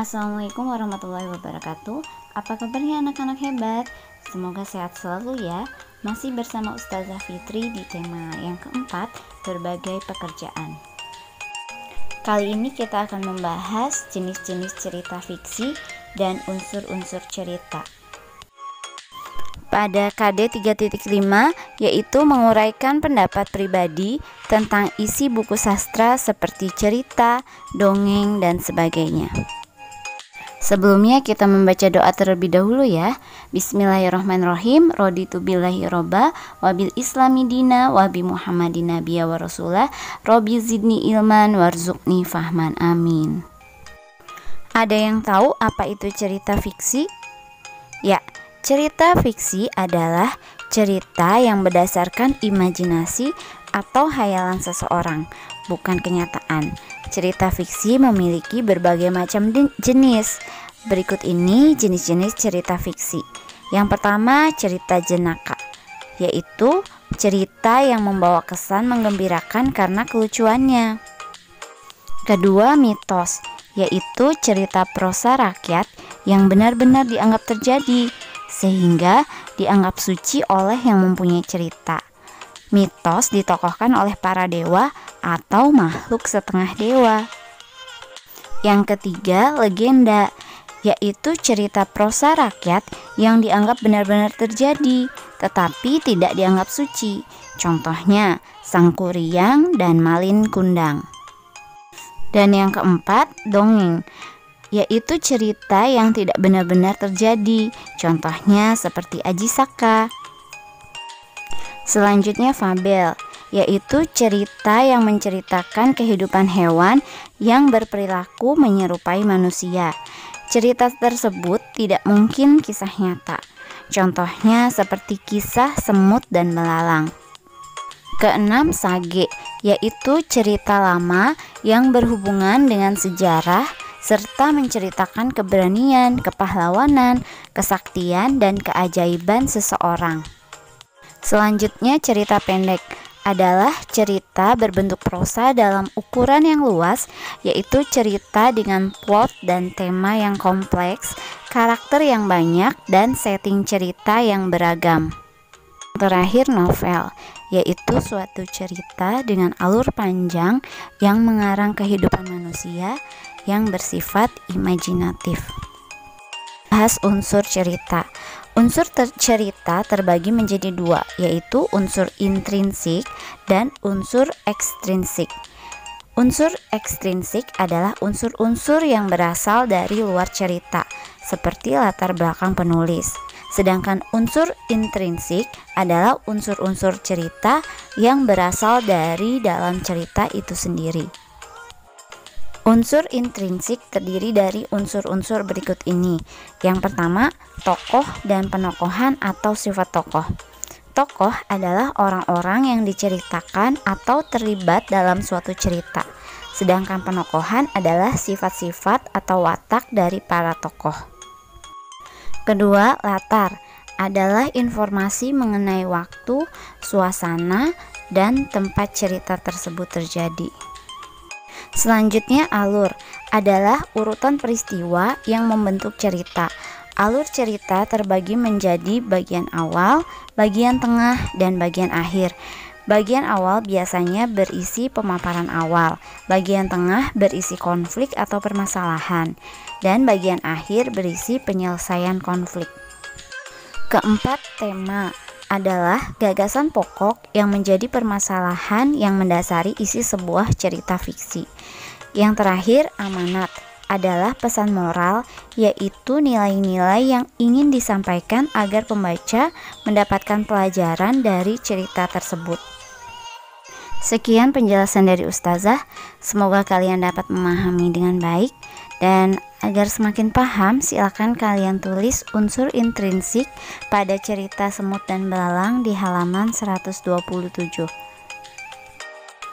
Assalamualaikum warahmatullahi wabarakatuh. Apa kabarnya anak-anak hebat? Semoga sehat selalu ya. Masih bersama Ustazah Fitri di tema yang keempat, berbagai pekerjaan. Kali ini kita akan membahas jenis-jenis cerita fiksi dan unsur-unsur cerita. Pada KD 3.5 yaitu menguraikan pendapat pribadi tentang isi buku sastra seperti cerita, dongeng, dan sebagainya. Sebelumnya kita membaca doa terlebih dahulu ya. Bismillahirrahmanirrahim. Raditu billahi robba wabil islami dina wabi muhammadin nabiyya wa rasulah. Robbi zidni ilman warzuqni fahman. Amin. Ada yang tahu apa itu cerita fiksi? Ya, cerita fiksi adalah cerita yang berdasarkan imajinasi atau hayalan seseorang, bukan kenyataan. Cerita fiksi memiliki berbagai macam jenis. Berikut ini jenis-jenis cerita fiksi. Yang pertama, cerita jenaka, yaitu cerita yang membawa kesan menggembirakan karena kelucuannya. Kedua, mitos, yaitu cerita prosa rakyat yang benar-benar dianggap terjadi, sehingga dianggap suci oleh yang mempunyai cerita. Mitos ditokohkan oleh para dewa atau makhluk setengah dewa. Yang ketiga, legenda, yaitu cerita prosa rakyat yang dianggap benar-benar terjadi, tetapi tidak dianggap suci. Contohnya, Sang Kuryang dan Malin Kundang. Dan yang keempat, dongeng, yaitu cerita yang tidak benar-benar terjadi. Contohnya seperti Aji Saka. Selanjutnya fabel, yaitu cerita yang menceritakan kehidupan hewan yang berperilaku menyerupai manusia. Cerita tersebut tidak mungkin kisah nyata. Contohnya seperti kisah semut dan belalang. Keenam, sage, yaitu cerita lama yang berhubungan dengan sejarah serta menceritakan keberanian, kepahlawanan, kesaktian, dan keajaiban seseorang. Selanjutnya, cerita pendek adalah cerita berbentuk prosa dalam ukuran yang luas, yaitu cerita dengan plot dan tema yang kompleks, karakter yang banyak, dan setting cerita yang beragam. Terakhir, novel, yaitu suatu cerita dengan alur panjang yang mengarang kehidupan manusia yang bersifat imajinatif. Bahas unsur cerita. Unsur cerita terbagi menjadi dua, yaitu unsur intrinsik dan unsur ekstrinsik. Unsur ekstrinsik adalah unsur-unsur yang berasal dari luar cerita, seperti latar belakang penulis. Sedangkan unsur intrinsik adalah unsur-unsur cerita yang berasal dari dalam cerita itu sendiri. Unsur intrinsik terdiri dari unsur-unsur berikut ini. Yang pertama, tokoh dan penokohan atau sifat tokoh. Tokoh adalah orang-orang yang diceritakan atau terlibat dalam suatu cerita. Sedangkan penokohan adalah sifat-sifat atau watak dari para tokoh. Kedua, latar adalah informasi mengenai waktu, suasana, dan tempat cerita tersebut terjadi. Selanjutnya, alur adalah urutan peristiwa yang membentuk cerita. Alur cerita terbagi menjadi bagian awal, bagian tengah, dan bagian akhir. Bagian awal biasanya berisi pemaparan awal, bagian tengah berisi konflik atau permasalahan, dan bagian akhir berisi penyelesaian konflik. Keempat, tema adalah gagasan pokok yang menjadi permasalahan yang mendasari isi sebuah cerita fiksi. Yang terakhir, amanat adalah pesan moral, yaitu nilai-nilai yang ingin disampaikan agar pembaca mendapatkan pelajaran dari cerita tersebut. Sekian penjelasan dari Ustazah, semoga kalian dapat memahami dengan baik, dan agar semakin paham, silakan kalian tulis unsur intrinsik pada cerita semut dan belalang di halaman 127.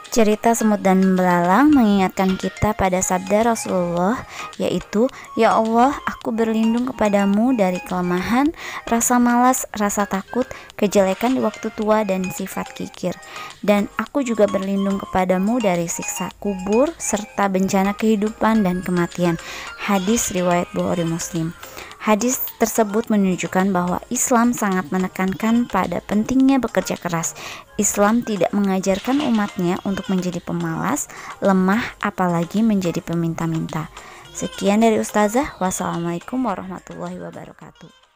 Cerita semut dan belalang mengingatkan kita pada sabda Rasulullah, yaitu, "Ya Allah, aku berlindung kepadamu dari kelemahan, rasa malas, rasa takut, kejelekan di waktu tua, dan sifat kikir. Dan aku juga berlindung kepadamu dari siksa kubur, serta bencana kehidupan dan kematian. Hadis riwayat Bukhari Muslim. Hadis tersebut menunjukkan bahwa Islam sangat menekankan pada pentingnya bekerja keras. Islam tidak mengajarkan umatnya untuk menjadi pemalas, lemah, apalagi menjadi peminta-minta. Sekian dari Ustazah. Wassalamualaikum warahmatullahi wabarakatuh.